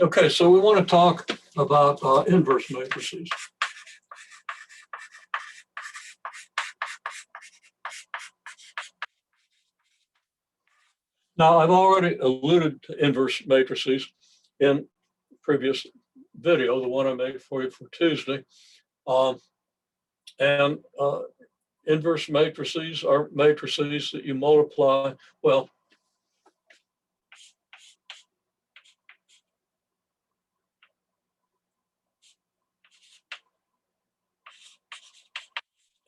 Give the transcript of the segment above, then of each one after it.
Okay, so we want to talk about inverse matrices. Now, I've already alluded to inverse matrices in previous video, the one I made for you for Tuesday. Inverse matrices are matrices that you multiply. Well,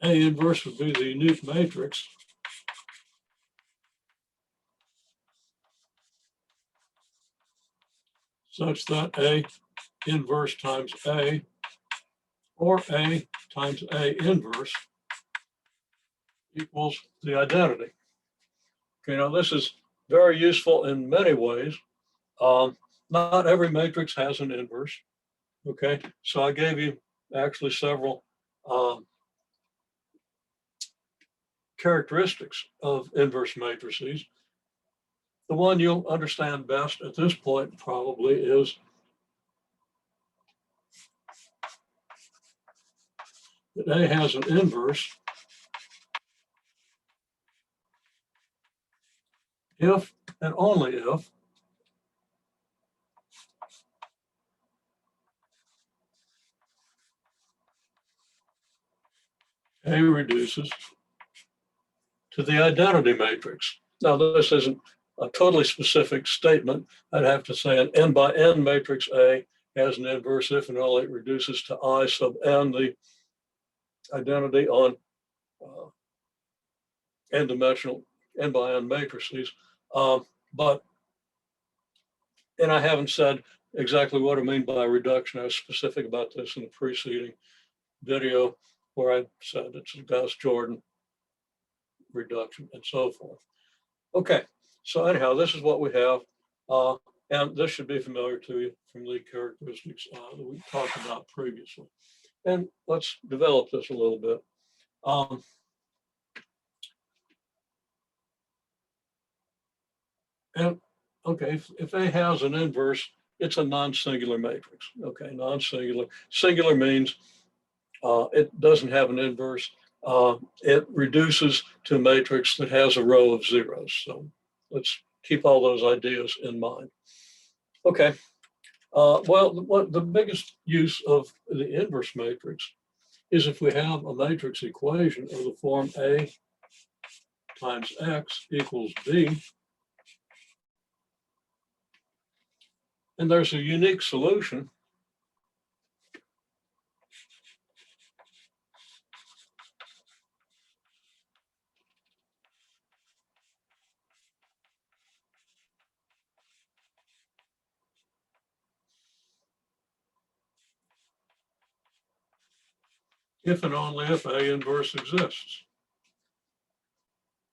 A inverse would be the unique matrix such that A inverse times A or A times A inverse equals the identity. Okay, now this is very useful in many ways. Not every matrix has an inverse. Okay, so I gave you actually several characteristics of inverse matrices. The one you'll understand best at this point probably is that A has an inverse if and only if A reduces to the identity matrix. Now, this isn't a totally specific statement. I'd have to say an n by n matrix A has an inverse if and only it reduces to I sub n, the identity on n-dimensional n by n matrices. And I haven't said exactly what I mean by reduction. I was specific about this in the preceding video where I said it's a Gauss-Jordan reduction and so forth. Okay, so anyhow, this is what we have. And this should be familiar to you from the characteristics that we talked about previously. And let's develop this a little bit. And okay, if A has an inverse, it's a non-singular matrix. Okay, non-singular. Singular means it doesn't have an inverse. It reduces to a matrix that has a row of zeros. So let's keep all those ideas in mind. Okay, well, what the biggest use of the inverse matrix is if we have a matrix equation of the form A times X equals B, and there's a unique solution if and only if A inverse exists.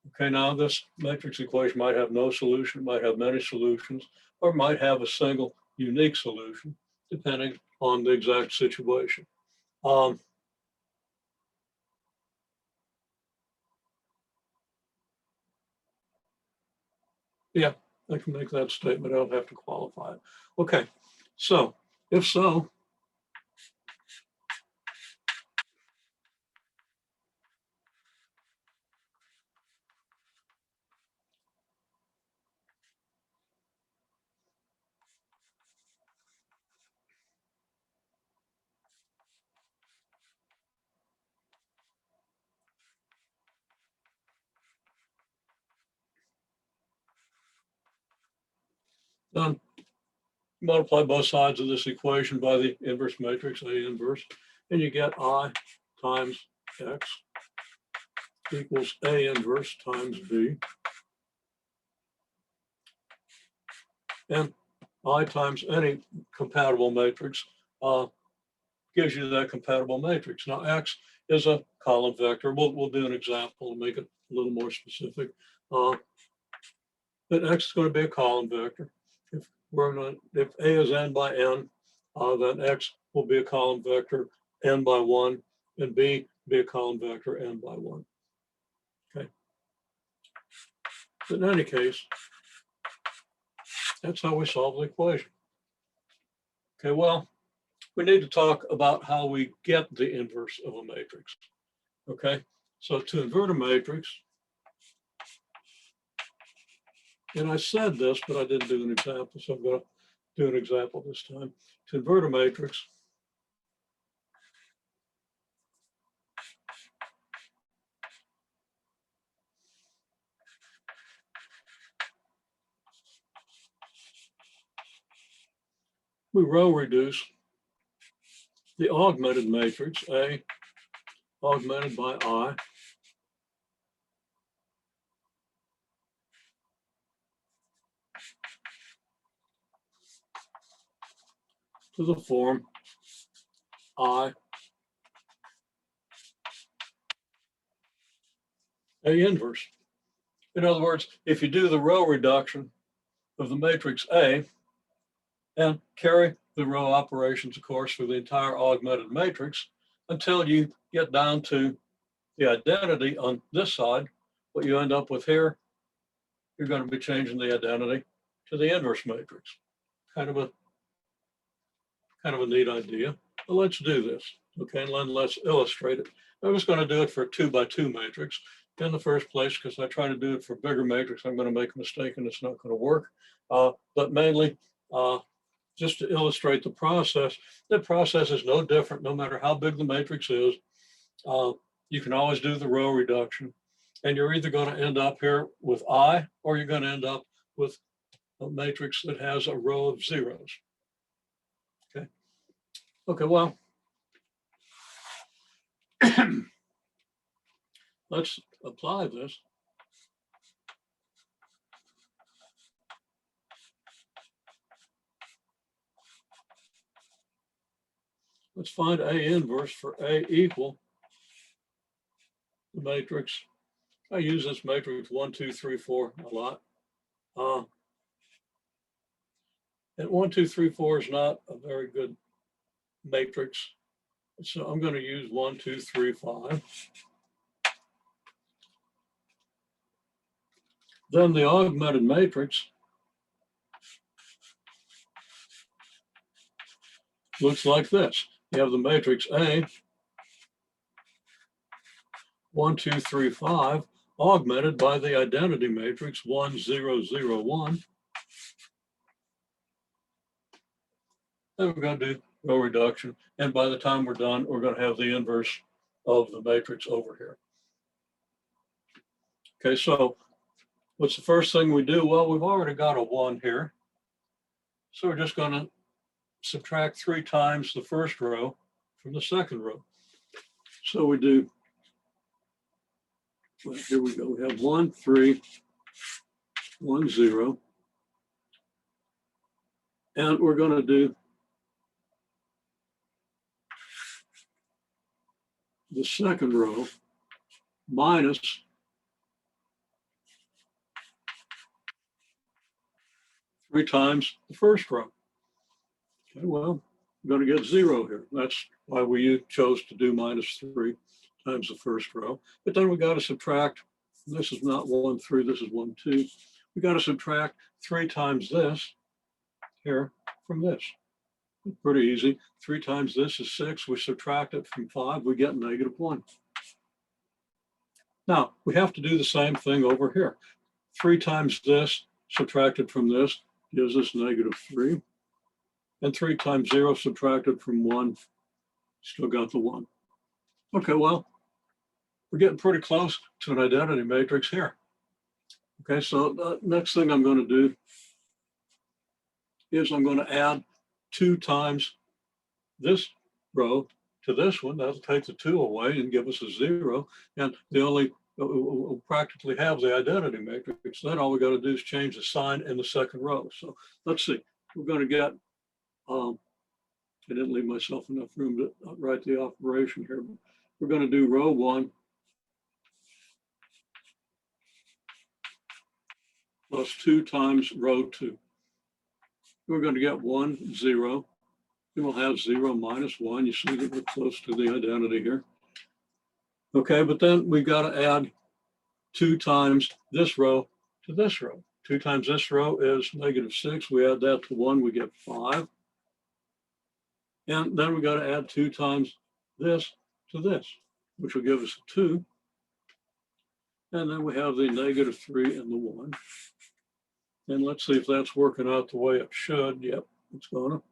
Okay, now this matrix equation might have no solution, might have many solutions, or might have a single unique solution, depending on the exact situation. Yeah, I can make that statement. I don't have to qualify it. Okay, so if so, then multiply both sides of this equation by the inverse matrix, A inverse, and you get I times X equals A inverse times B. And I times any compatible matrix gives you that compatible matrix. Now, X is a column vector. We'll do an example to make it a little more specific. But X is going to be a column vector. If A is n by n, then X will be a column vector n by 1, and B be a column vector n by 1. Okay. But in any case, that's how we solve the equation. Okay, well, we need to talk about how we get the inverse of a matrix. Okay, so to invert a matrix, and I said this, but I didn't do an example, so I'm going to do an example this time. To invert a matrix, we row reduce the augmented matrix, A augmented by I, to the form I A inverse. In other words, if you do the row reduction of the matrix A and carry the row operations, of course, for the entire augmented matrix until you get down to the identity on this side, what you end up with here, you're going to be changing the identity to the inverse matrix. Kind of a neat idea. But let's do this, okay? And let's illustrate it. I'm just going to do it for a 2x2 matrix in the first place, because I try to do it for bigger matrix, I'm going to make a mistake and it's not going to work. But mainly, just to illustrate the process is no different no matter how big the matrix is. You can always do the row reduction, and you're either going to end up here with I, or you're going to end up with a matrix that has a row of zeros. Okay, well, let's apply this. Let's find A inverse for A equal the matrix. I use this matrix 1, 2, 3, 4 a lot. And 1, 2, 3, 4 is not a very good matrix. So I'm going to use 1, 2, 3, 5. Then the augmented matrix looks like this. You have the matrix A, 1, 2, 3, 5, augmented by the identity matrix 1, 0, 0, 1. Then we're going to do row reduction. And by the time we're done, we're going to have the inverse of the matrix over here. Okay, so what's the first thing we do? Well, we've already got a 1 here. So we're just going to subtract 3 times the first row from the second row. So we do, well, here we go. We have 1, 3, 1, 0. And we're going to do the second row minus 3 times the first row. Okay, well, we're going to get 0 here. That's why we chose to do minus 3 times the first row. But then we got to subtract, this is not 1, 3, this is 1, 2. We got to subtract 3 times this here from this. Pretty easy. 3 times this is 6. We subtract it from 5, we get -1. Now, we have to do the same thing over here. 3 times this subtracted from this gives us -3. And 3 times 0 subtracted from 1, still got the 1. Okay, well, we're getting pretty close to an identity matrix here. Okay, so the next thing I'm going to do is I'm going to add 2 times this row to this one. That'll take the 2 away and give us a 0. And we'll practically have the identity matrix. Then all we got to do is change the sign in the second row. So let's see. We're going to get, I didn't leave myself enough room to write the operation here. We're going to do row 1 plus 2 times row 2. We're going to get 1, 0. Then we'll have 0 minus 1. You see that we're close to the identity here. Okay, but then we've got to add 2 times this row to this row. 2 times this row is -6. We add that to 1, we get 5. And then we got to add 2 times this to this, which will give us a 2. And then we have the -3 and the 1. And let's see if that's working out the way it should. Yep, it's going to.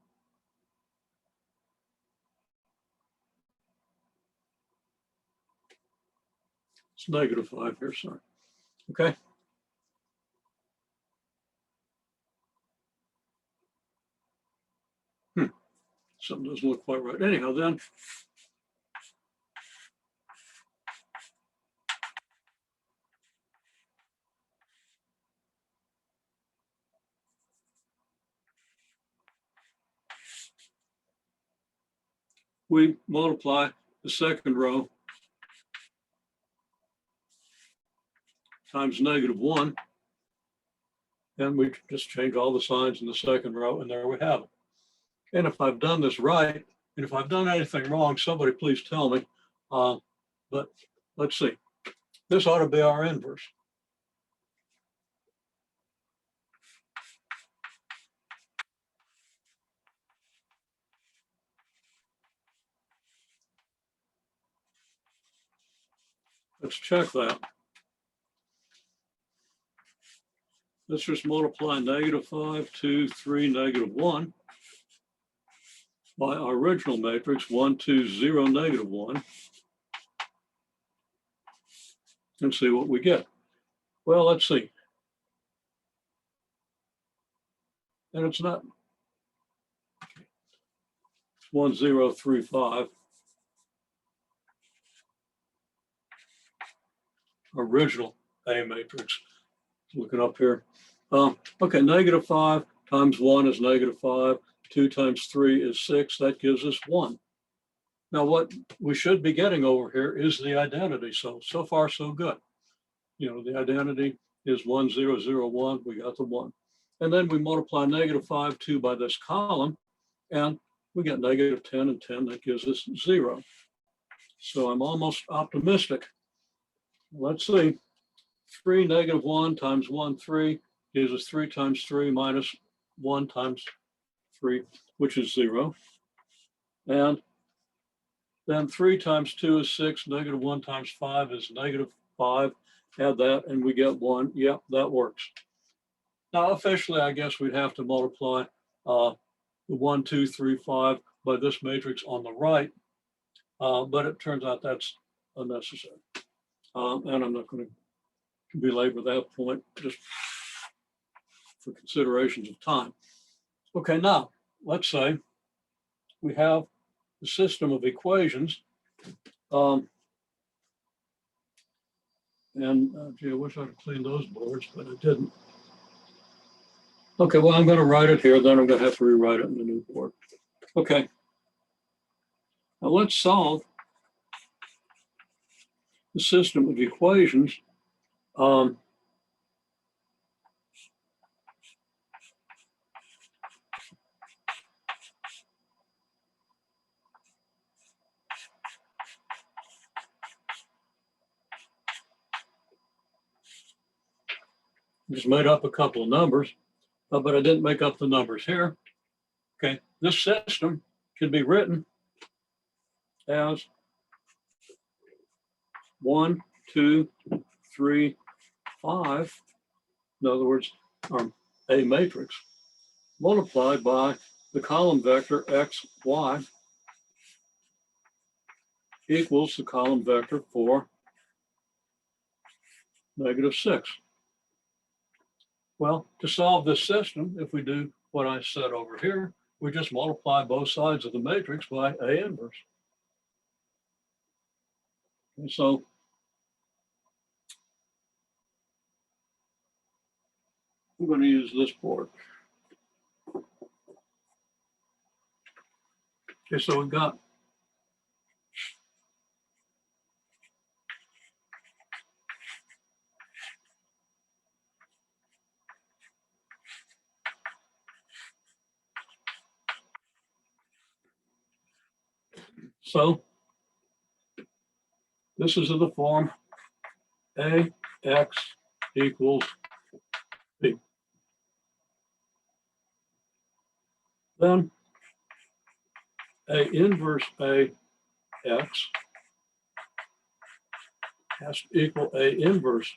It's -5 here, sorry. Okay. Something doesn't look quite right. Anyhow, then we multiply the second row times -1, and we just change all the signs in the second row, and there we have it. And if I've done this right, and if I've done anything wrong, somebody please tell me. But let's see. This ought to be our inverse. Let's check that. Let's just multiply -5, 2, 3, -1 by our original matrix, 1, 2, 0, -1, and see what we get. Well, let's see. And it's not. It's 1, 0, 3, 5. Original A matrix. Looking up here. Okay, -5 times 1 is -5. 2 times 3 is 6. That gives us 1. Now, what we should be getting over here is the identity. So far, so good. You know, the identity is 1, 0, 0, 1. We got the 1. And then we multiply -5, 2 by this column, and we get -10 and 10. That gives us 0. So I'm almost optimistic. Let's see. 3, -1 times 1, 3 gives us 3 times 3 minus 1 times 3, which is 0. And then 3 times 2 is 6, -1 times 5 is -5. Add that and we get 1. Yep, that works. Now, officially, I guess we'd have to multiply the 1, 2, 3, 5 by this matrix on the right, but it turns out that's unnecessary. And I'm not going to belabor that point just for considerations of time. Okay, now let's say we have the system of equations. Gee, I wish I'd cleaned those boards, but I didn't. Okay, well, I'm going to write it here, then I'm going to have to rewrite it in the new board. Okay. Now let's solve the system of equations. Just made up a couple of numbers, but I didn't make up the numbers here. Okay, this system can be written as 1, 2, 3, 5. In other words, our A matrix multiplied by the column vector x, y equals the column vector for -6. Well, to solve this system, if we do what I said over here, we just multiply both sides of the matrix by A inverse. And so I'm going to use this board. Okay, so we've got so this is in the form AX equals B. Then A inverse A X has to equal A inverse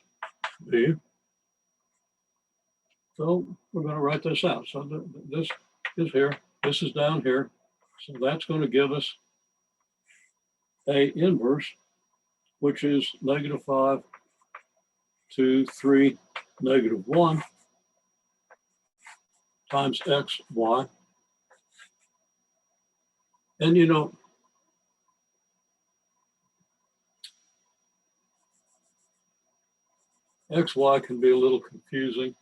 B. So we're going to write this out. So this is here, this is down here. So that's going to give us A inverse, which is -5, 2, 3, -1 times X, Y. And you know, X, Y can be a little confusing.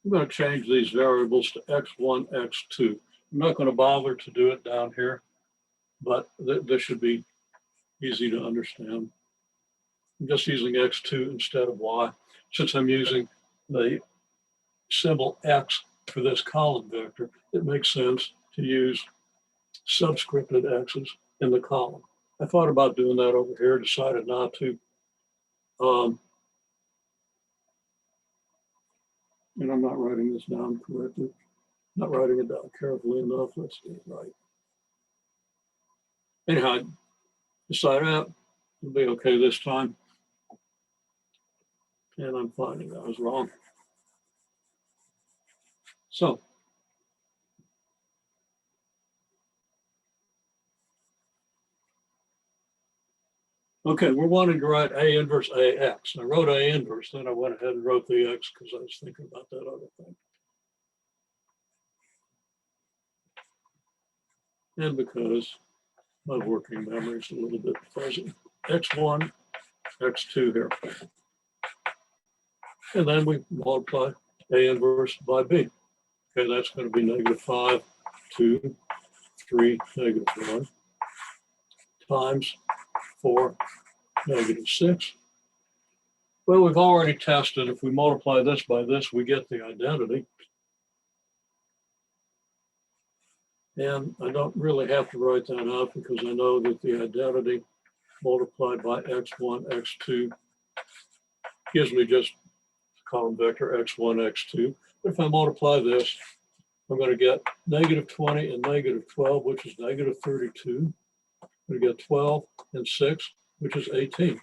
I'm going to change these variables to X1, X2. I'm not going to bother to do it down here, but this should be easy to understand. I'm just using X2 instead of Y. Since I'm using the symbol X for this column vector, it makes sense to use subscripted X's in the column. I thought about doing that over here, decided not to. And I'm not writing this down correctly. Not writing it down carefully enough. Let's get it right. Anyhow, I decided it'll be okay this time. And I'm finding I was wrong. So, okay, we're wanting to write A inverse AX. I wrote A inverse, then I went ahead and wrote the X because I was thinking about that other thing. And because my working memory is a little bit fuzzy. X1, X2 here. And then we multiply A inverse by B. Okay, that's going to be -5, 2, 3, -1 times 4, -6. Well, we've already tested. If we multiply this by this, we get the identity. And I don't really have to write that out because I know that the identity multiplied by X1, X2 gives me just column vector X1, X2. But if I multiply this, I'm going to get -20 and -12, which is -32. I'm going to get 12 and 6, which is 18.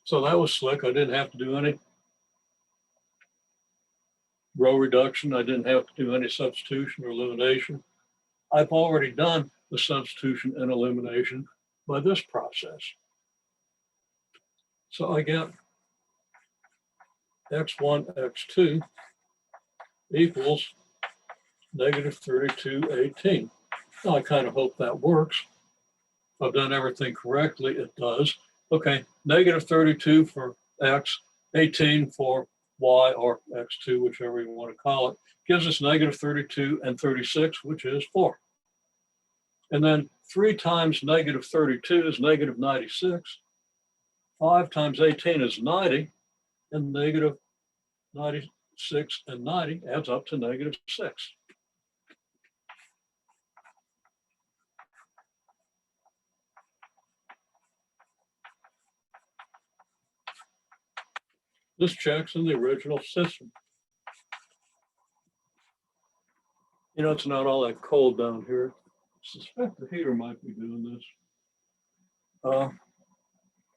So that was slick. I didn't have to do any row reduction. I didn't have to do any substitution or elimination. I've already done the substitution and elimination by this process. So I get X1, X2 equals -32, 18. Now I kind of hope that works. If I've done everything correctly, it does. Okay, -32 for X, 18 for Y or X2, whichever you want to call it, gives us -32 and 36, which is 4. And then 3 times -32 is -96. 5 times 18 is 90, and -96 and 90 adds up to -6. This checks in the original system. You know, it's not all that cold down here. I suspect the heater might be doing this.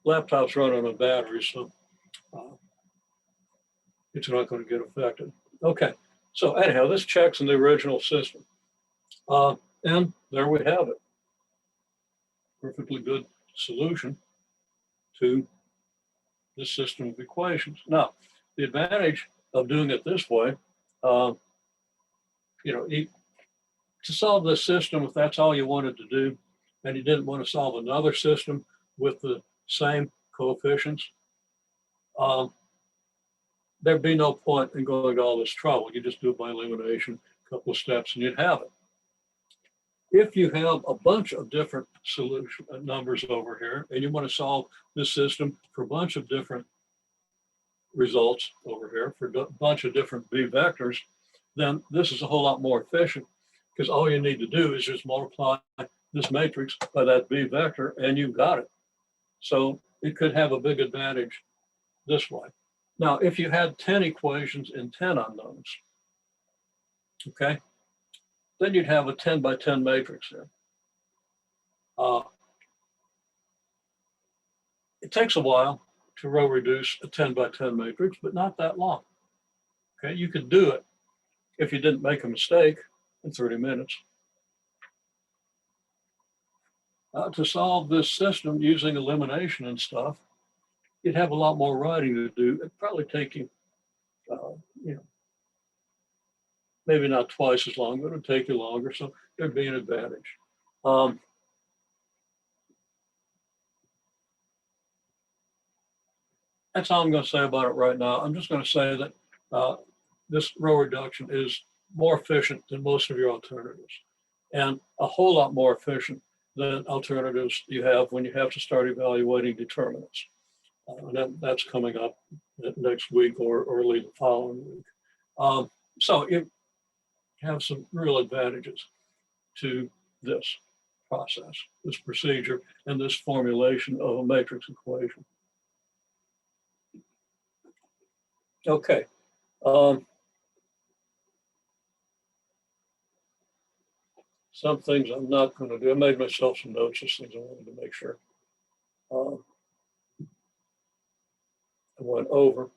Laptop's running on battery, so it's not going to get affected. Okay, so anyhow, this checks in the original system. And there we have it. Perfectly good solution to this system of equations. Now, the advantage of doing it this way, you know, to solve this system, if that's all you wanted to do, and you didn't want to solve another system with the same coefficients, there'd be no point in going to all this trouble. You just do it by elimination, a couple of steps, and you'd have it. If you have a bunch of different solution numbers over here, and you want to solve this system for a bunch of different results over here, for a bunch of different B vectors, then this is a whole lot more efficient because all you need to do is just multiply this matrix by that B vector and you've got it. So it could have a big advantage this way. Now, if you had 10 equations and 10 unknowns, okay, then you'd have a 10 by 10 matrix there. It takes a while to row reduce a 10 by 10 matrix, but not that long. Okay, you could do it if you didn't make a mistake in 30 minutes. To solve this system using elimination and stuff, you'd have a lot more writing to do. It'd probably take you, maybe not twice as long, but it'd take you longer. So there'd be an advantage. That's all I'm going to say about it right now. I'm just going to say that this row reduction is more efficient than most of your alternatives, and a whole lot more efficient than alternatives you have when you have to start evaluating determinants. And that's coming up next week or early the following week. So you have some real advantages to this process, this procedure, and this formulation of a matrix equation. Okay. Some things I'm not going to do. I made myself some notes, just things I wanted to make sure I went over.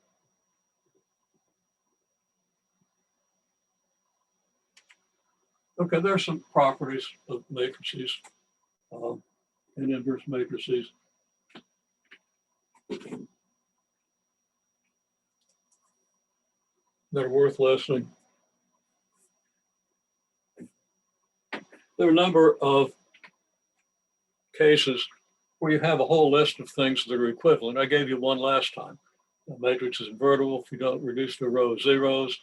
Okay, there are some properties of matrices and inverse matrices. That are worth listening. There are a number of cases where you have a whole list of things that are equivalent. I gave you one last time. The matrix is invertible if you don't reduce to a row of zeros,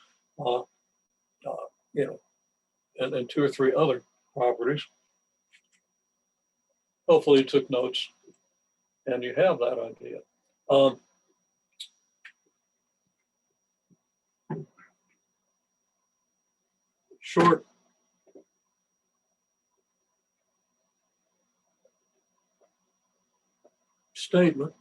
and two or three other properties. Hopefully you took notes and you have that idea. Short statement.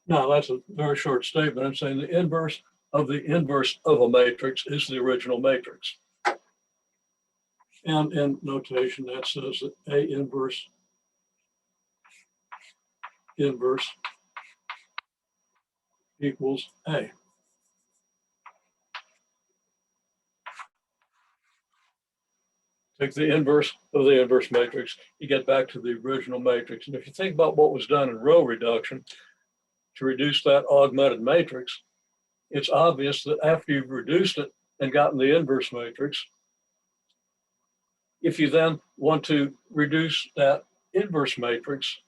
Now that's a very short statement. I'm saying the inverse of a matrix is the original matrix. And in notation that says that A inverse equals A. Take the inverse of the inverse matrix, you get back to the original matrix. And if you think about what was done in row reduction to reduce that augmented matrix, it's obvious that after you've reduced it and gotten the inverse matrix, if you then want to reduce that inverse matrix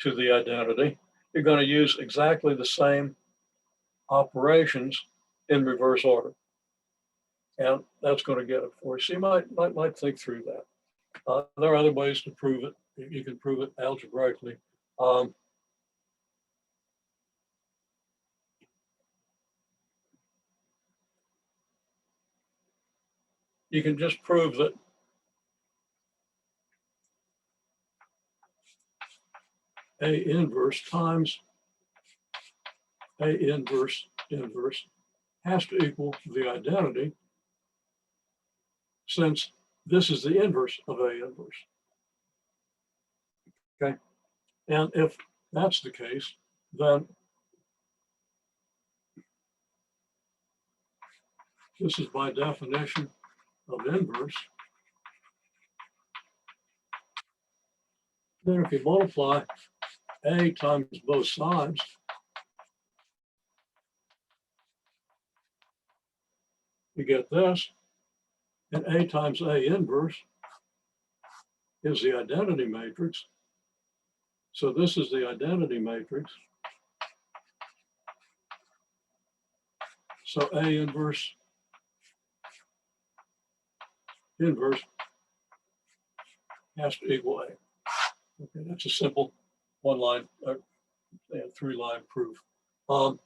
to the identity, you're going to use exactly the same operations in reverse order. And that's going to get it for you. So you might think through that. There are other ways to prove it. You can prove it algebraically. You can just prove that A inverse times A inverse has to equal the identity, since this is the inverse of A inverse. Okay, and if that's the case, then this is by definition of inverse. Then if you multiply A times both sides, you get this, and A times A inverse is the identity matrix. So this is the identity matrix. So A inverse has to equal A. Okay, that's a simple one-line, three-line proof of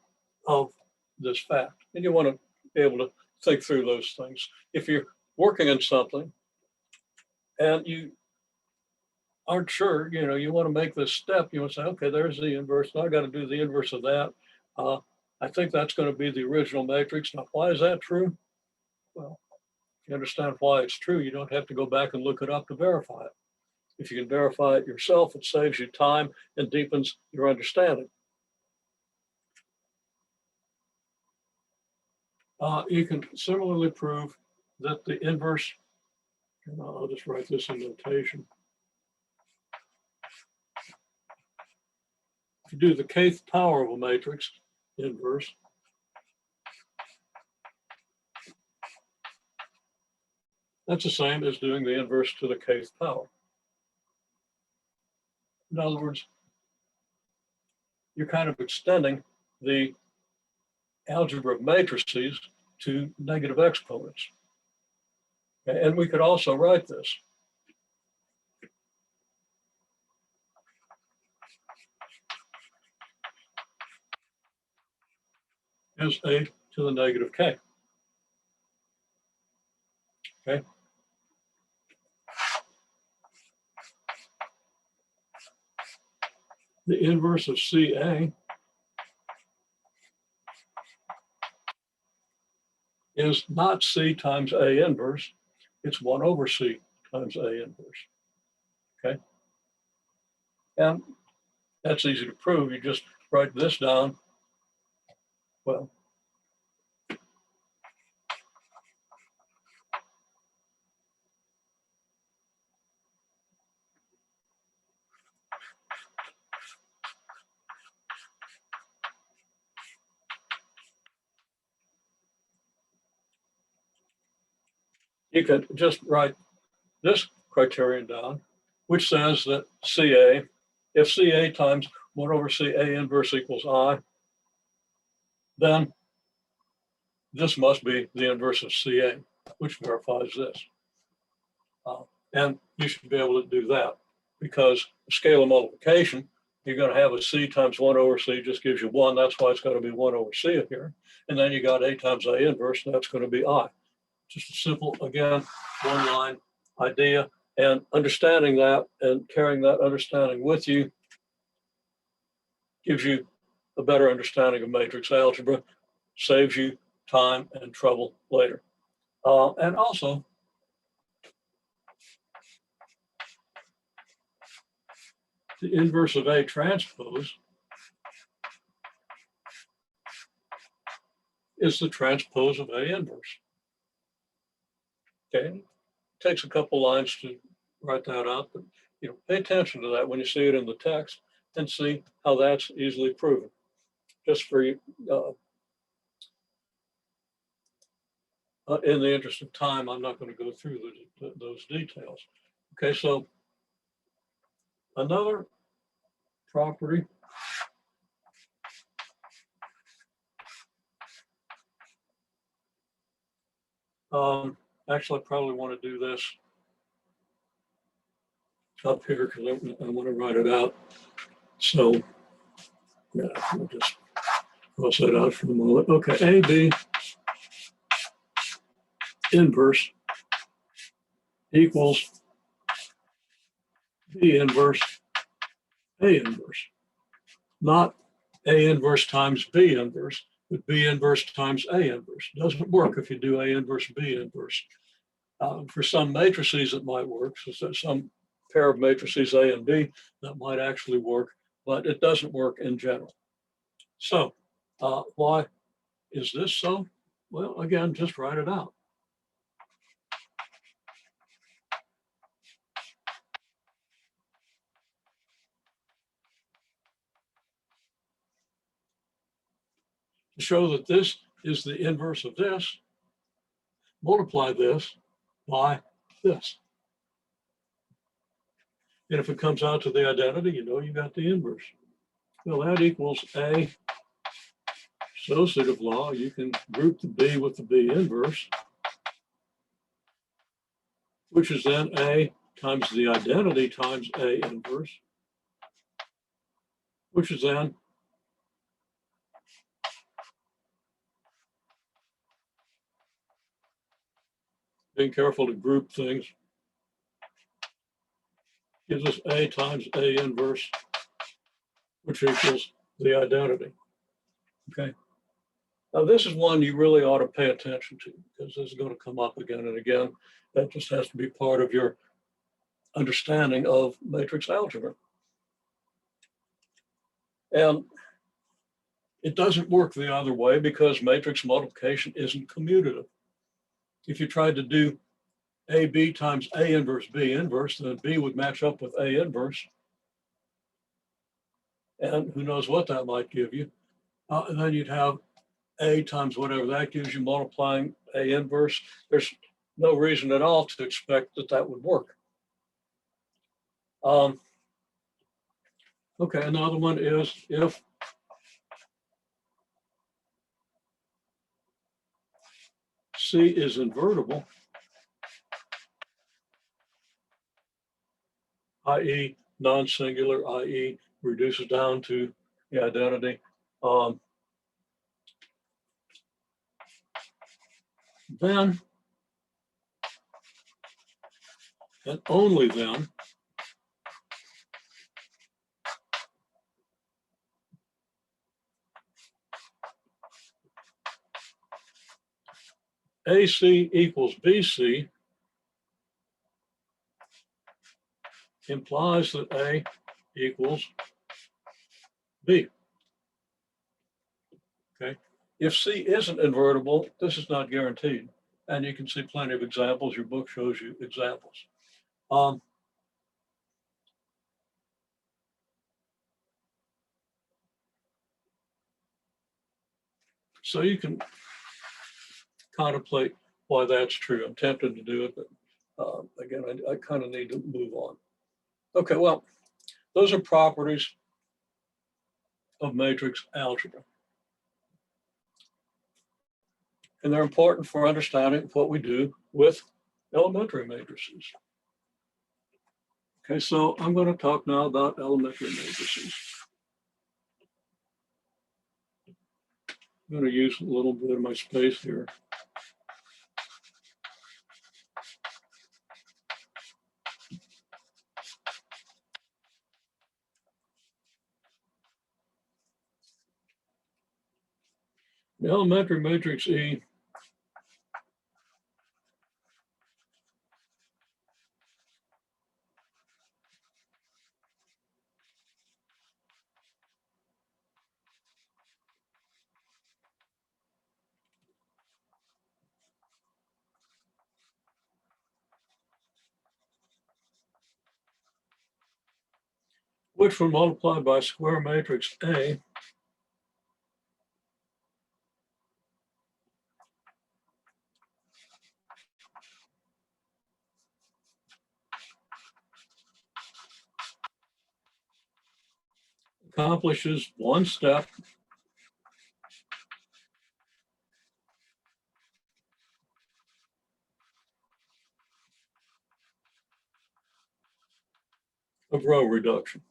this fact. And you want to be able to think through those things. If you're working on something and you aren't sure, you want to make this step, you want to say, okay, there's the inverse. Now I got to do the inverse of that. I think that's going to be the original matrix. Now, why is that true? Well, if you understand why it's true, you don't have to go back and look it up to verify it. If you can verify it yourself, it saves you time and deepens your understanding. You can similarly prove that the inverse, and I'll just write this in notation. If you do the kth power of a matrix inverse, that's the same as doing the inverse to the kth power. In other words, you're kind of extending the algebra of matrices to negative exponents. Okay, and we could also write this as a to the negative k. Okay. The inverse of CA is not C times A inverse, it's 1 over C times A inverse. Okay. And that's easy to prove. You just write this down. Well, you could just write this criterion down, which says that CA, if CA times 1 over CA inverse equals I, then this must be the inverse of CA, which verifies this. And you should be able to do that because scalar multiplication, you're going to have a C times 1 over C just gives you 1. That's why it's going to be 1 over C here. And then you got A times A inverse, and that's going to be I. Just a simple, again, one line idea. And understanding that and carrying that understanding with you gives you a better understanding of matrix algebra, saves you time and trouble later. And also, the inverse of A transpose is the transpose of A inverse. Okay, it takes a couple lines to write that out, but pay attention to that when you see it in the text and see how that's easily proven. Just for you, in the interest of time, I'm not going to go through those details. Okay, so another property actually, I probably want to do this up here because I want to write it out. So, yeah, we'll just cross that out for the moment. Okay, AB inverse equals B inverse A inverse, not A inverse times B inverse, but B inverse times A inverse. Doesn't work if you do A inverse B inverse. For some matrices, it might work. So some pair of matrices A and B, that might actually work, but it doesn't work in general. So why is this so? Well, again, just write it out. To show that this is the inverse of this, multiply this by this. And if it comes out to the identity, you got the inverse. Well, that equals A associative law. You can group the B with the B inverse, which is then A times the identity times A inverse, which is then being careful to group things. gives us A times A inverse, which equals the identity. Okay. Now this is one you really ought to pay attention to because this is going to come up again and again. That just has to be part of your understanding of matrix algebra. And it doesn't work the other way because matrix multiplication isn't commutative. If you tried to do AB times A inverse B inverse, then B would match up with A inverse. And who knows what that might give you. And then you'd have A times whatever that gives you multiplying A inverse. There's no reason at all to expect that that would work. Okay, another one is if C is invertible, i.e. non-singular, i.e. reduces down to the identity, then and only then AC equals BC implies that A equals B. Okay. If C isn't invertible, this is not guaranteed. And you can see plenty of examples. Your book shows you examples. So you can contemplate why that's true. I'm tempted to do it, but again, I kind of need to move on. Okay, well, those are properties of matrix algebra. And they're important for understanding what we do with elementary matrices. Okay, so I'm going to talk now about elementary matrices. I'm going to use a little bit of my space here. The elementary matrix E which when multiplied by square matrix A accomplishes one step of row reduction.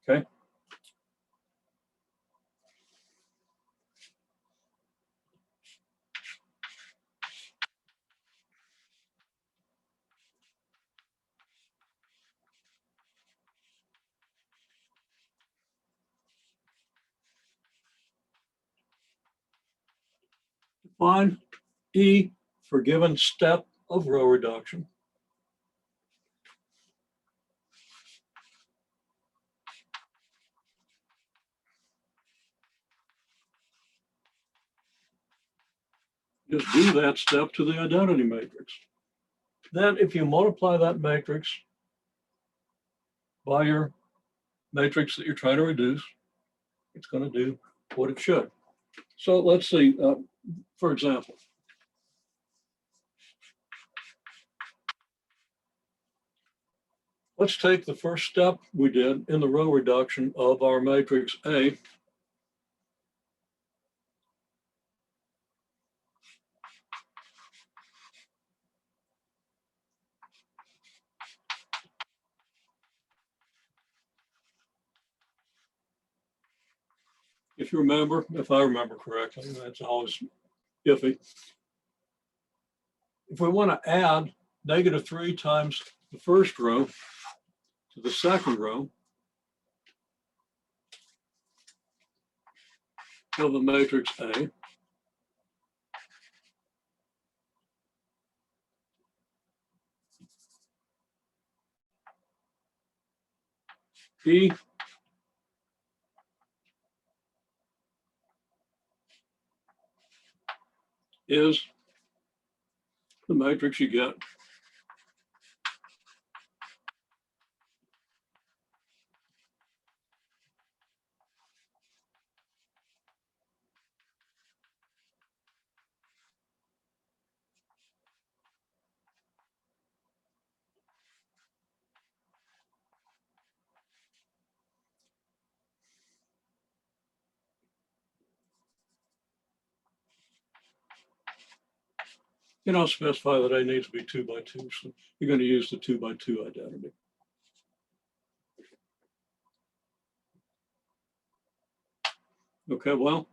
Okay. Find E for given step of row reduction. Just do that step to the identity matrix. Then if you multiply that matrix by your matrix that you're trying to reduce, it's going to do what it should. So let's see, for example, let's take the first step we did in the row reduction of our matrix A. If you remember, if I remember correctly, that's always iffy. If we want to add -3 times the first row to the second row of the matrix A. E is the matrix you get specify that A needs to be 2 by 2. So you're going to use the 2 by 2 identity. Okay, well,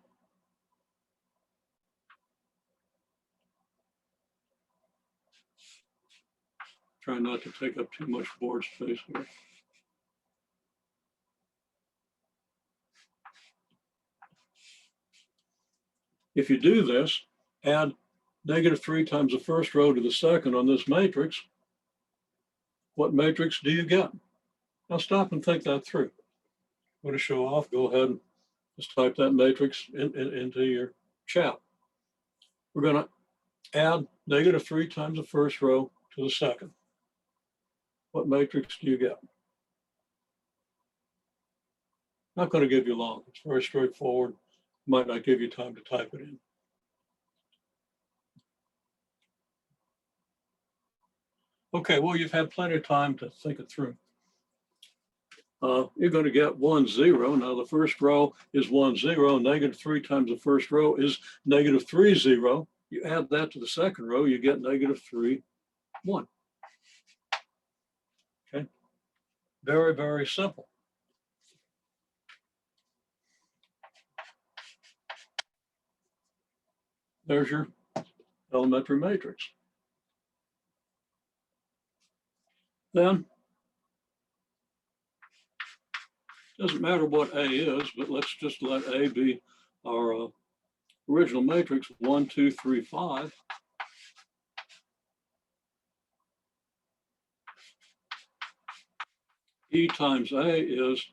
try not to take up too much board space here. If you do this, add -3 times the first row to the second on this matrix, what matrix do you get? Now stop and think that through. I'm going to show off. Go ahead and just type that matrix into your chat. We're going to add -3 times the first row to the second. What matrix do you get? Not going to give you long. It's very straightforward. Might not give you time to type it in. Okay, well, you've had plenty of time to think it through. You're going to get 1, 0. Now the first row is 1, 0. -3 times the first row is -3, 0. You add that to the second row, you get -3, 1. Okay, very, very simple. There's your elementary matrix. Then, doesn't matter what A is, but let's just let A be our original matrix, 1, 2, 3, 5. E times A is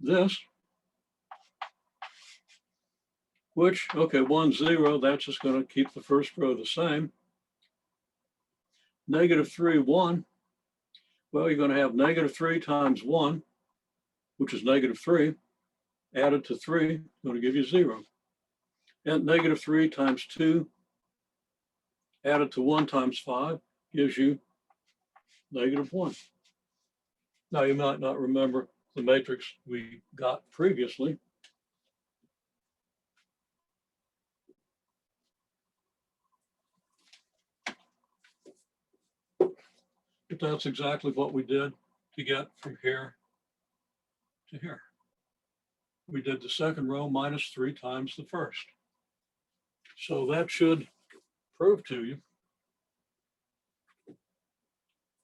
this, which, okay, 1, 0, that's just going to keep the first row the same. -3, 1, well, you're going to have -3 times 1, which is -3, added to 3, going to give you 0. And -3 times 2, added to 1 times 5, gives you -1. Now, you might not remember the matrix we got previously. But that's exactly what we did to get from here to here. We did the second row -3 times the first. So that should prove to you,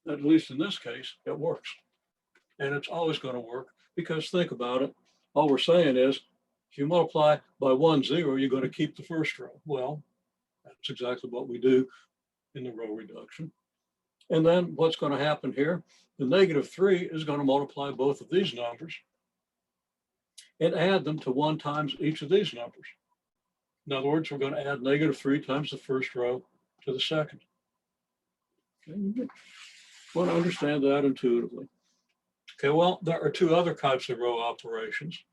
at least in this case, it works. And it's always going to work, because think about it. All we're saying is, if you multiply by 1, 0, you're going to keep the first row. Well, that's exactly what we do in the row reduction. And then what's going to happen here? The -3 is going to multiply both of these numbers and add them to 1 times each of these numbers. In other words, we're going to add -3 times the first row to the second. Okay, you want to understand that intuitively. Okay, well, there are 2 other types of row operations.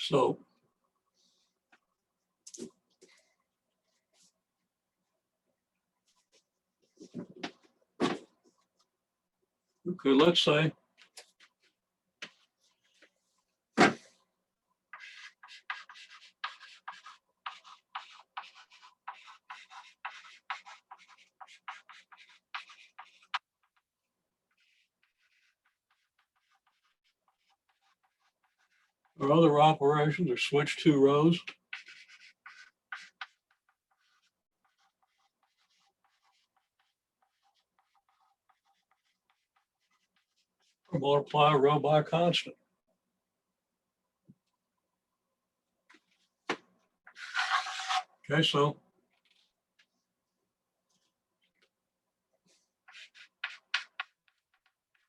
So okay, let's say for other operations or switch two rows. Or multiply a row by a constant. Okay, so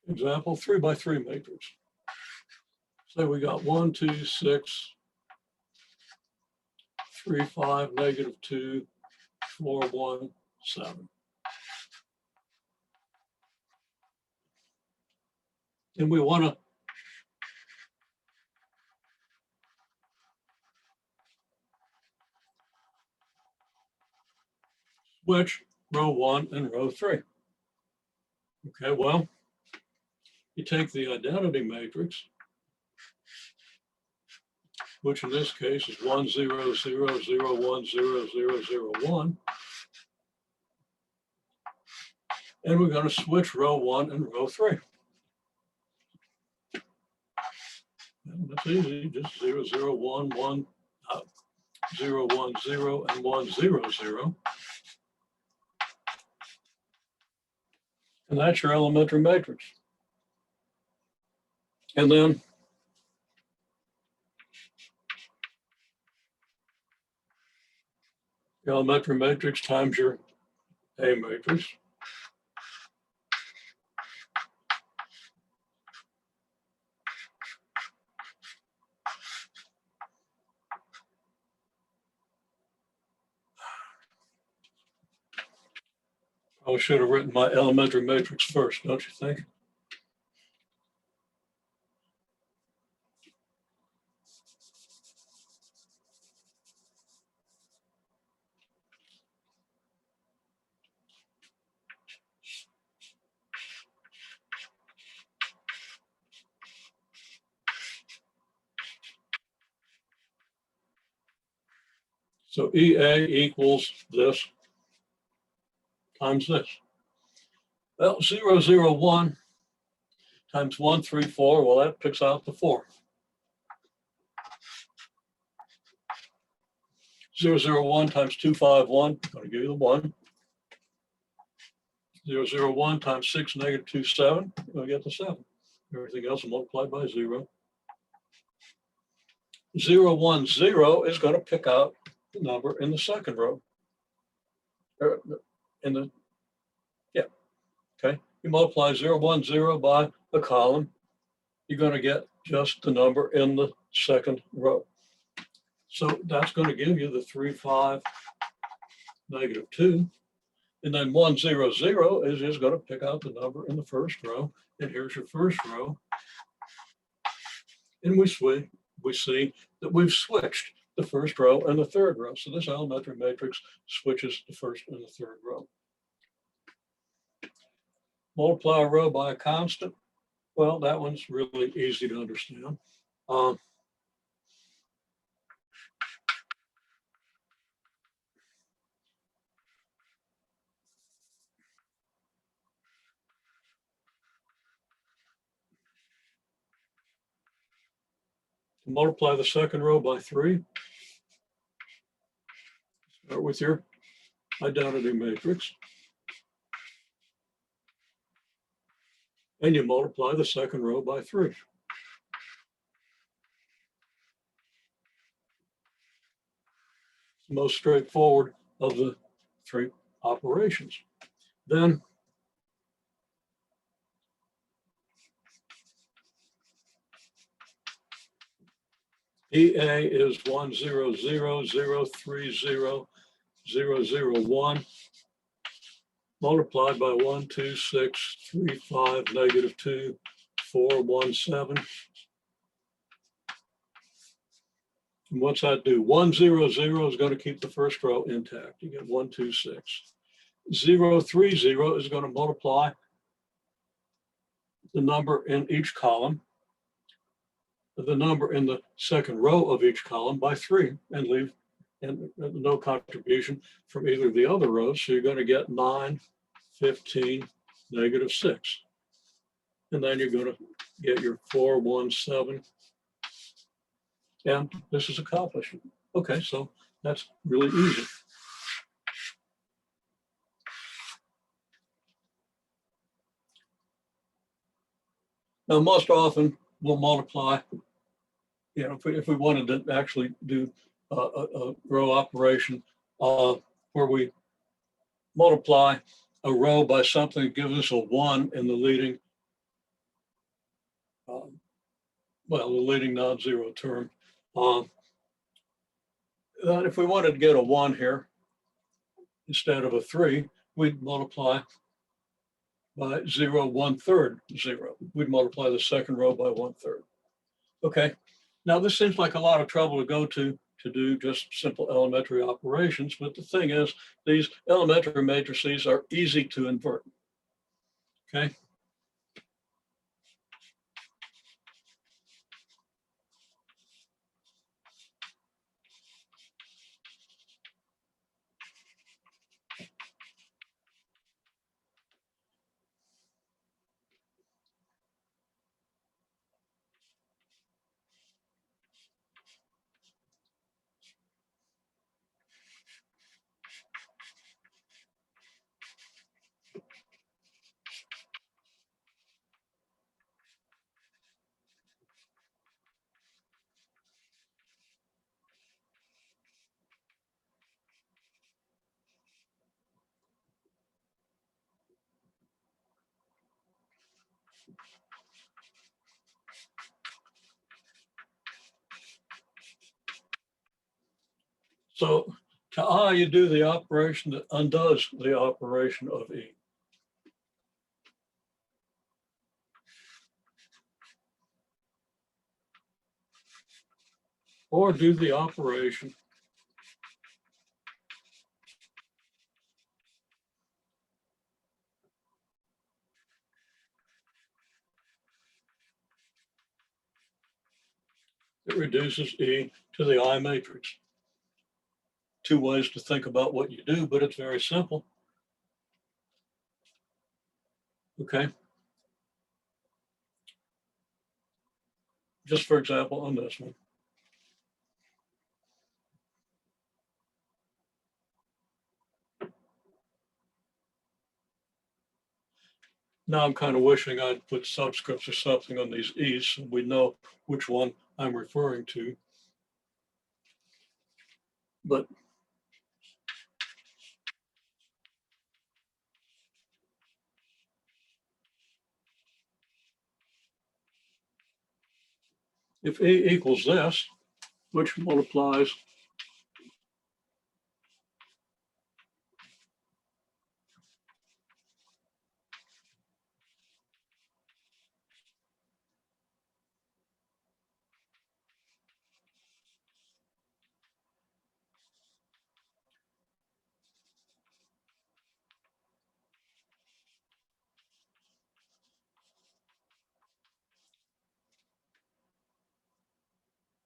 example, 3 by 3 matrix. Say we got 1, 2, 6, 3, 5, -2, 4, 1, 7. And we want to switch row 1 and row 3. Okay, well, you take the identity matrix, which in this case is 1, 0, 0, 0, 1, 0, 0, 0, 1. And we're going to switch row 1 and row 3. And that's easy, just 0, 0, 1, 1, 0, 1, 0, and 1, 0, 0. And that's your elementary matrix. And then your elementary matrix times your A matrix. I should have written my elementary matrix first, don't you think? So EA equals this times this. Well, 0, 0, 1 times 1, 3, 4. Well, that picks out the 4. 0, 0, 1 times 2, 5, 1. Going to give you the 1. 0, 0, 1 times 6, -2, 7. You'll get the 7. Everything else will multiply by 0. 0, 1, 0 is going to pick out the number in the second row. Okay, you multiply 0, 1, 0 by a column, you're going to get just the number in the second row. So that's going to give you the 3, 5, -2. And then 1, 0, 0 is just going to pick out the number in the first row. And here's your first row. And we see that we've switched the first row and the third row. So this elementary matrix switches the first and the third row. Multiply a row by a constant. Well, that one's really easy to understand. Multiply the second row by 3. Start with your identity matrix. And you multiply the second row by 3. It's the most straightforward of the 3 operations. Then EA is 1, 0, 0, 0, 3, 0, 0, 0, 1, multiplied by 1, 2, 6, 3, 5, -2, 4, 1, 7. And what's that do? 1, 0, 0 is going to keep the first row intact. You get 1, 2, 6. 0, 3, 0 is going to multiply the number in each column, the number in the second row of each column by 3, and leave no contribution from either of the other rows. So you're going to get 9, 15, -6. And then you're going to get your 4, 1, 7, And this is accomplished. Okay, so that's really easy. Now, most often we'll multiply, if we wanted to actually do a row operation where we multiply a row by something that gives us a 1 in the leading, the leading non-zero term. If we wanted to get a 1 here instead of a 3, we'd multiply by 0, 1/3, 0. We'd multiply the second row by 1/3. Okay, now this seems like a lot of trouble to go to do just simple elementary operations, but the thing is, these elementary matrices are easy to invert. Okay. So to I, you do the operation that undoes the operation of E. Or do the operation that reduces E to the I matrix. Two ways to think about what you do, but it's very simple. Okay. Just for example, on this one. Now I'm kind of wishing I'd put subscripts or something on these E's so we know which one I'm referring to. But if E equals this, which multiplies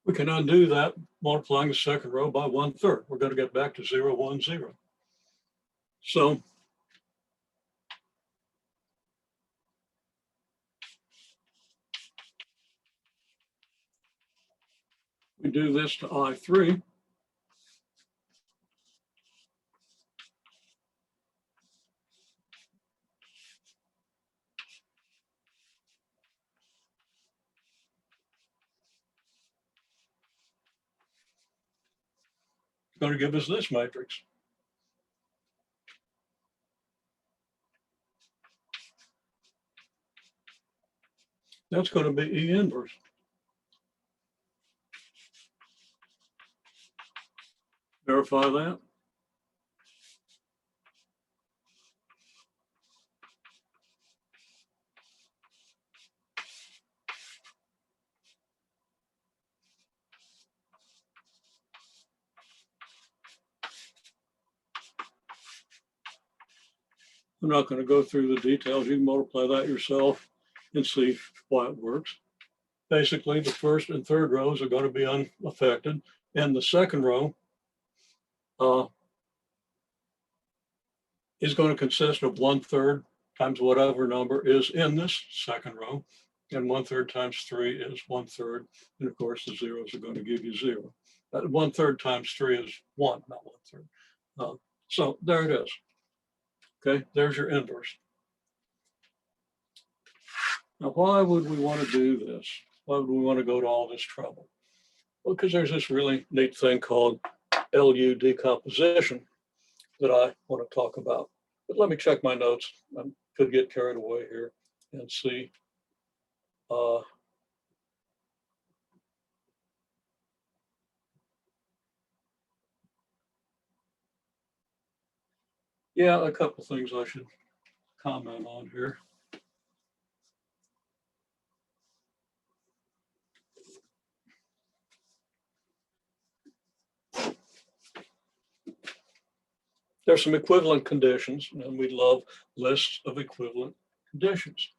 we can undo that multiplying the second row by 1/3. We're going to get back to 0, 1, 0. So we do this to I3. It's going to give us this matrix. That's going to be E inverse. Verify that. I'm not going to go through the details. You can multiply that yourself and see why it works. Basically, the first and third rows are going to be unaffected, and the second row is going to consist of 1/3 times whatever number is in this second row, And 1/3 times 3 is 1/3. And of course, the zeros are going to give you 0. 1/3 times 3 is 1, not 1/3. So there it is. Okay, there's your inverse. Now, why would we want to do this? Why would we want to go to all this trouble? Well, because there's this really neat thing called LU decomposition that I want to talk about. But let me check my notes. I could get carried away here and see. Yeah, a couple things I should comment on here. There's some equivalent conditions, and we love lists of equivalent conditions.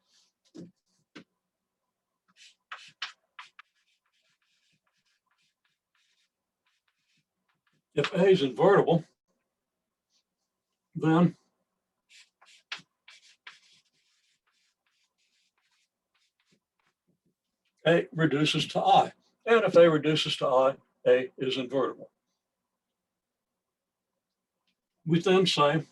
If A is invertible, then A reduces to I. And if A reduces to I, A is invertible. We then say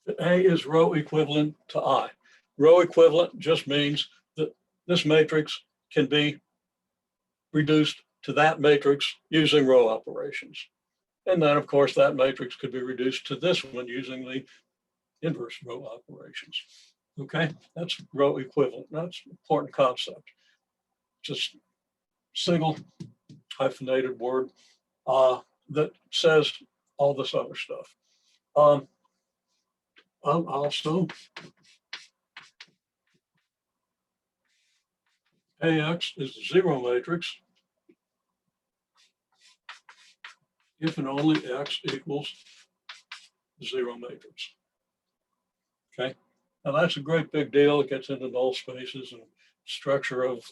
that A is row equivalent to I. Row equivalent just means that this matrix can be reduced to that matrix using row operations. And then, of course, that matrix could be reduced to this one using the inverse row operations. Okay, that's row equivalent. That's an important concept. Just single hyphenated word that says all this other stuff. Also, AX is the zero matrix if and only X equals the zero matrix. Okay, now that's a great big deal. It gets into null spaces and structure of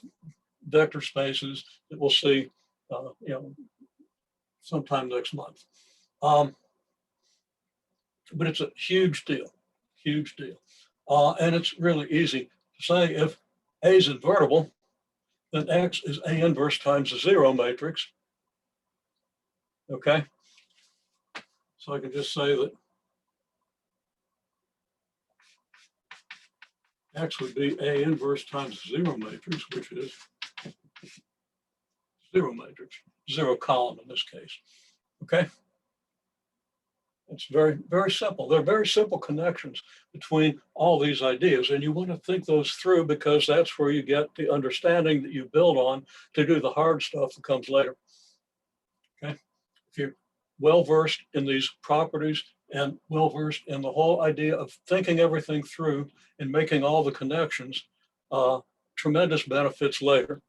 vector spaces that we'll see, sometime next month. But it's a huge deal, huge deal. And it's really easy to say if A is invertible, then X is A inverse times the zero matrix. Okay, so I can just say that X would be A inverse times the zero matrix, which is zero matrix, zero column in this case. Okay, it's very, very simple. They're very simple connections between all these ideas, and you want to think those through because that's where you get the understanding that you build on to do the hard stuff that comes later. Okay, if you're well versed in these properties and well versed in the whole idea of thinking everything through and making all the connections, tremendous benefits later.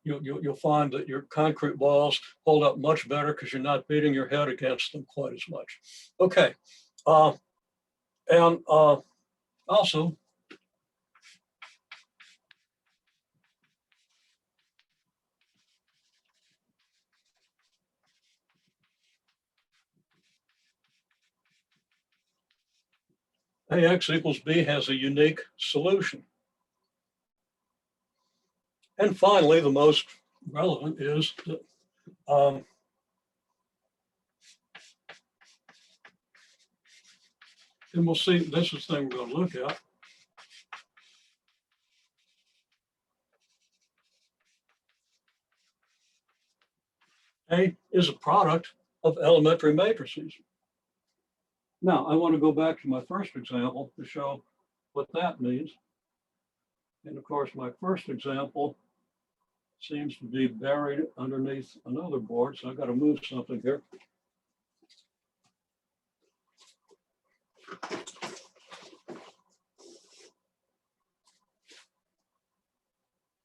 You'll find that your concrete walls hold up much better because you're not beating your head against them quite as much. Okay, and also, AX equals B has a unique solution. And finally, the most relevant is that and we'll see, this is the thing we're going to look at. A is a product of elementary matrices. Now, I want to go back to my first example to show what that means. And of course, my first example seems to be buried underneath another board, so I've got to move something here.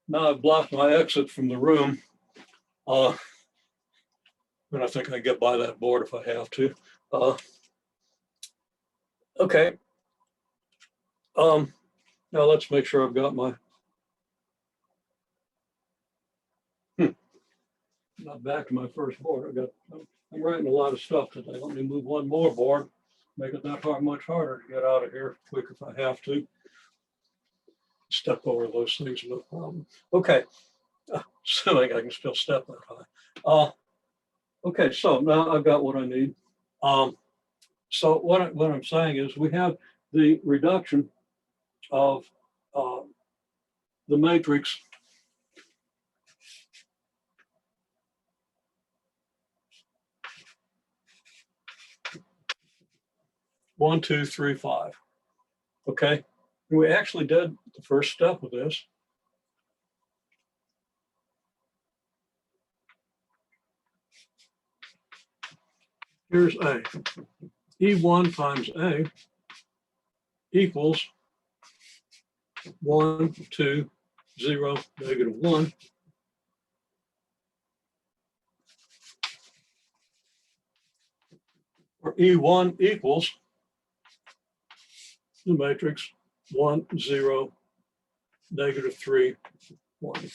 Now I've blocked my exit from the room, but I think I can get by that board if I have to. Okay. Now let's make sure I've got my Not back to my first board. I'm writing a lot of stuff today. Let me move one more board, make it that much harder to get out of here quick if I have to. Step over those things, no problem. Okay, assuming I can still step that high. Okay, so now I've got what I need. So what I'm saying is we have the reduction of the matrix one, two, three, five. Okay, and we actually did the first step of this. Here's A. E1 times A equals 1, 2, 0, -1. Or E1 equals the matrix 1, 0, -3, 1.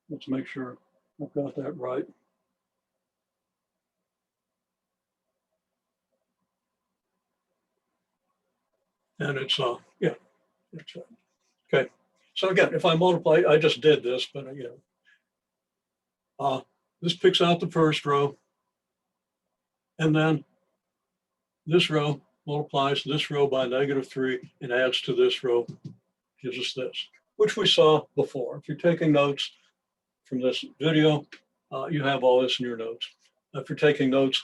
Let's make sure I've got that right. And it's, yeah, it's, okay. So again, if I multiply, I just did this, but again, this picks out the first row, and then this row multiplies this row by -3 and adds to this row, gives us this, which we saw before. If you're taking notes from this video, you have all this in your notes. If you're taking notes,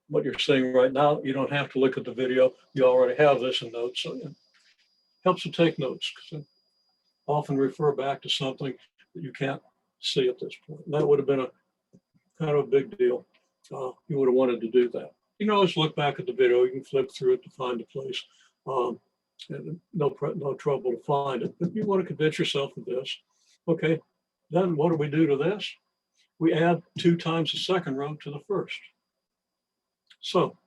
what you're seeing right now, you don't have to look at the video. You already have this in notes, so it helps to take notes because I often refer back to something that you can't see at this point. And that would have been a kind of a big deal. You would have wanted to do that. You can always look back at the video. You can flip through it to find a place. And no trouble to find it. But you want to convince yourself of this. Okay, then what do we do to this? We add 2 times the second row to the first. So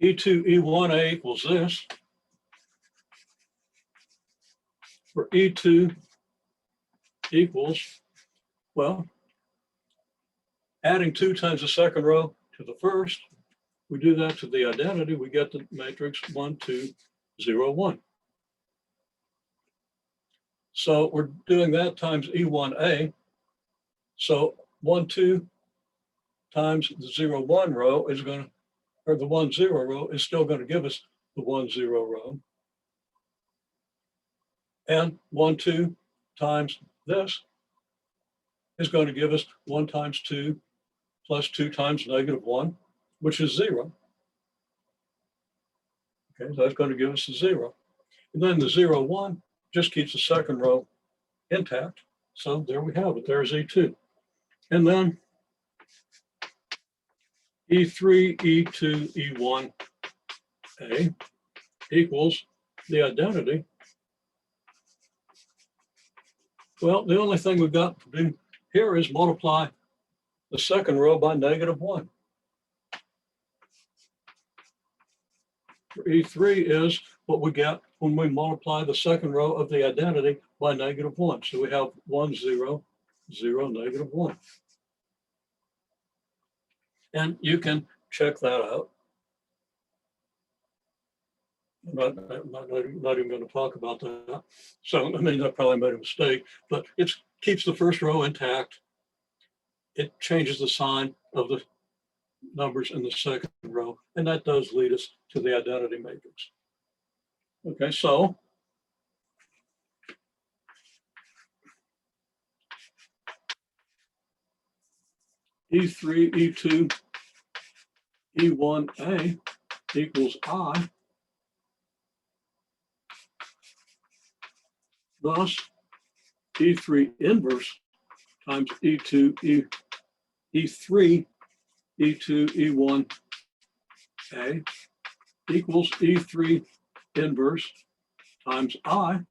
E2, E1A equals this. For E2 equals, well, adding 2 times the second row to the first, we do that to the identity, we get the matrix 1, 2, 0, 1. So we're doing that times E1A. So 1, 2 times the 0, 1 row is going to, or the 1, 0 row is still going to give us the 1, 0 row. And 1, 2 times this is going to give us 1 times 2 plus 2 times -1, which is 0. Okay, so that's going to give us a 0. And then the 0, 1 just keeps the second row intact. So there we have it. There's E2. And then E3, E2, E1A equals the identity. Well, the only thing we've got to do here is multiply the second row by -1. For E3 is what we get when we multiply the second row of the identity by -1. So we have 1, 0, 0, -1. And you can check that out. I'm not even going to talk about that. So, I mean, I probably made a mistake, but it keeps the first row intact. It changes the sign of the numbers in the second row, and that does lead us to the identity matrix. Okay, so E3, E2, E1A equals I. Thus, E3 inverse times E2, E3, E2, E1A equals E3 inverse times I.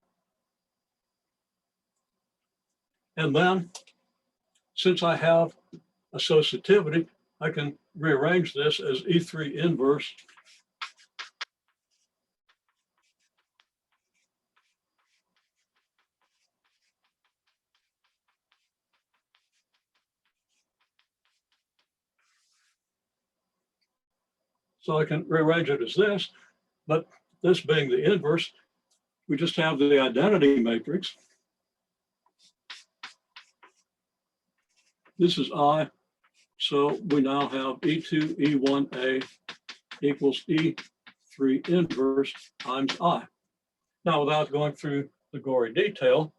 And then, since I have associativity, I can rearrange this as E3 inverse So I can rearrange it as this, but this being the inverse, we just have the identity matrix. This is I, so we now have E2, E1A equals E3 inverse times I. Now, without going through the gory detail,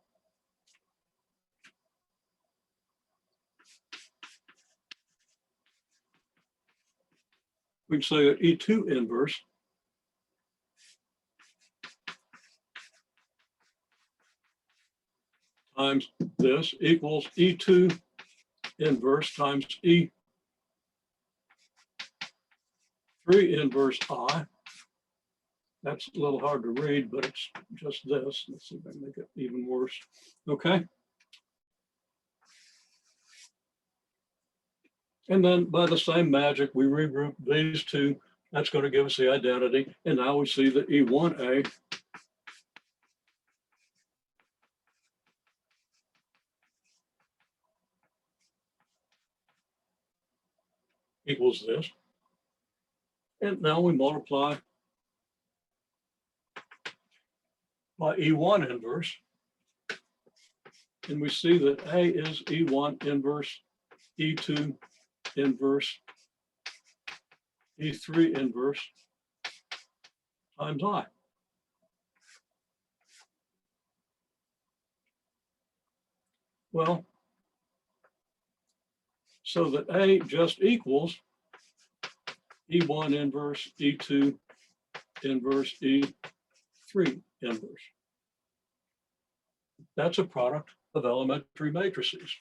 we can say that E2 inverse times this equals E2 inverse times E3 inverse I. That's a little hard to read, but it's just this. Let's see if I can make it even worse. Okay. And then by the same magic, we regroup these two. That's going to give us the identity. And now we see that E1A equals this. And now we multiply by E1 inverse. And we see that A is E1 inverse, E2 inverse, E3 inverse times I. Well, so that A just equals E1 inverse, E2 inverse, E3 inverse. That's a product of elementary matrices.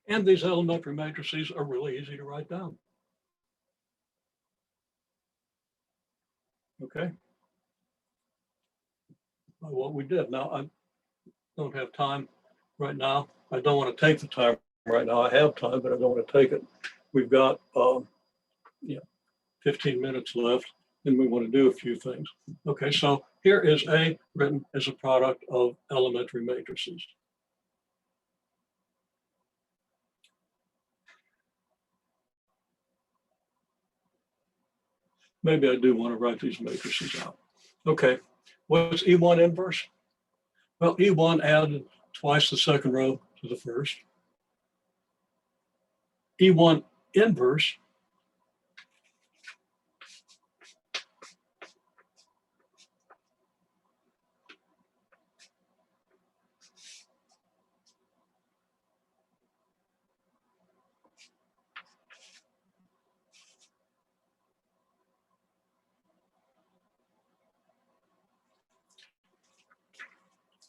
And these elementary matrices are really easy to write down. Okay. By what we did. Now, I don't have time right now. I don't want to take the time right now. I have time, but I don't want to take it. We've got 15 minutes left, and we want to do a few things. Okay, so here is A written as a product of elementary matrices. Maybe I do want to write these matrices out. Okay, what's E1 inverse? Well, E1 added twice the second row to the first. E1 inverse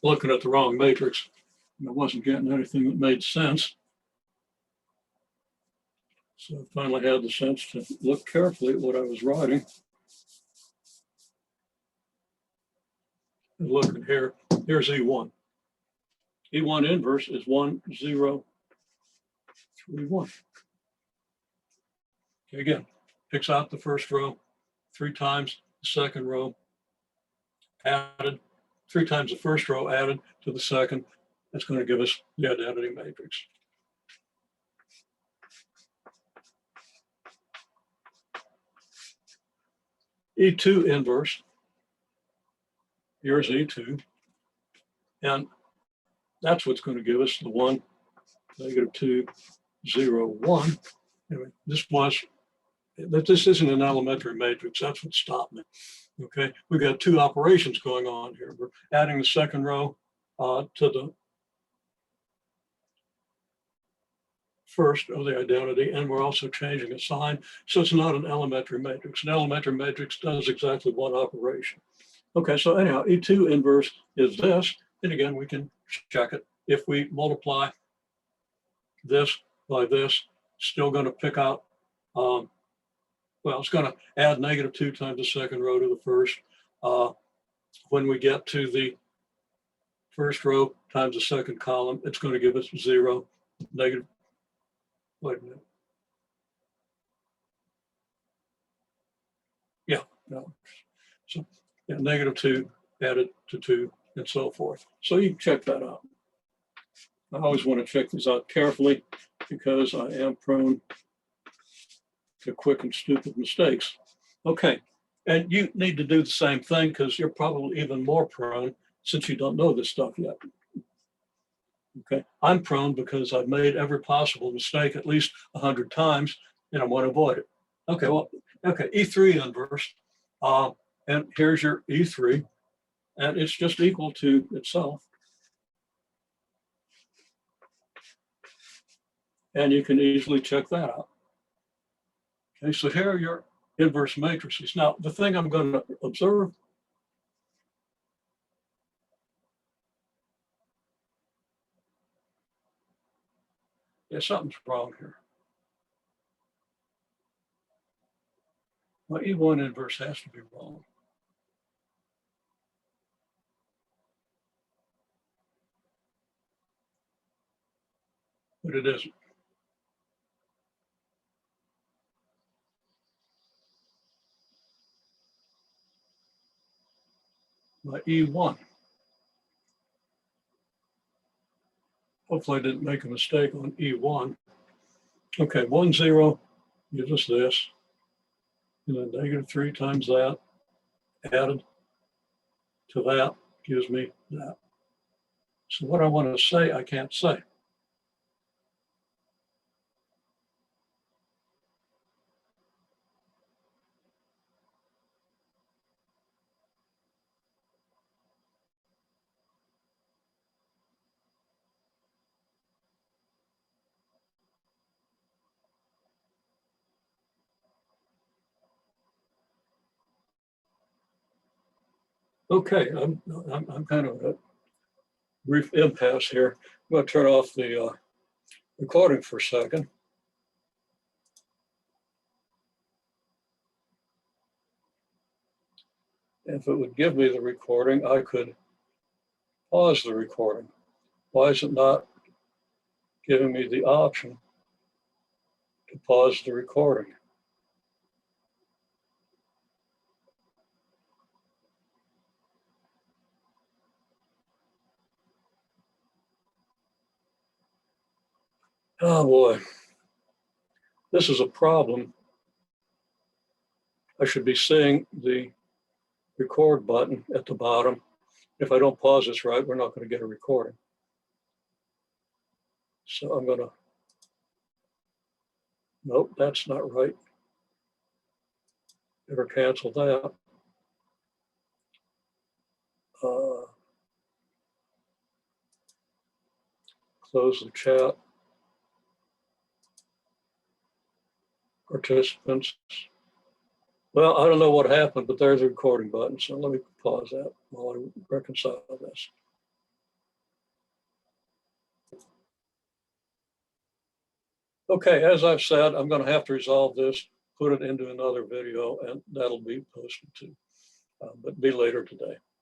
looking at the wrong matrix. I wasn't getting anything that made sense. So I finally had the sense to look carefully at what I was writing. And looking here, here's E1. E1 inverse is 1, 0, 3, 1. Okay, again, picks out the first row 3 times, the second row added, 3 times the first row added to the second. That's going to give us the identity matrix. E2 inverse, here's E2, and that's what's going to give us the 1, -2, 0, 1. Anyway, this isn't an elementary matrix. That's what stopped me. Okay, we've got 2 operations going on here. We're adding the second row to the first of the identity, and we're also changing a sign. So it's not an elementary matrix. An elementary matrix does exactly one operation. Okay, so anyhow, E2 inverse is this. And again, we can check it. If we multiply this by this, still going to pick out well, it's going to add -2 times the second row to the first. When we get to the first row times the second column, it's going to give us 0, negative, wait a minute. Yeah, no. So yeah, -2 added to 2 and so forth. So you can check that out. I always want to check these out carefully because I am prone to quick and stupid mistakes. Okay, and you need to do the same thing because you're probably even more prone since you don't know this stuff yet. Okay, I'm prone because I've made every possible mistake at least 100 times and I want to avoid it. Okay, well, okay, E3 inverse, and here's your E3, and it's just equal to itself. And you can easily check that out. Okay, so here are your inverse matrices. Now, the thing I'm going to observe, yeah, something's wrong here. My E1 inverse has to be wrong. But it isn't. My E1. Hopefully I didn't make a mistake on E1. Okay, 1, 0 gives us this. And then -3 times that added to that gives me that. So what I want to say, I can't say. Okay, I'm kind of a brief impasse here. I'm going to turn off the recording for a second. If it would give me the recording, I could pause the recording. Why is it not giving me the option to pause the recording? Oh boy, this is a problem. I should be seeing the record button at the bottom. If I don't pause this right, we're not going to get a recording. So I'm going to, nope, that's not right. Never cancel that. Close the chat. Participants. Well, I don't know what happened, but there's a recording button. So let me pause that while I reconcile this. Okay, as I've said, I'm going to have to resolve this, put it into another video, and that'll be posted too, but be later today.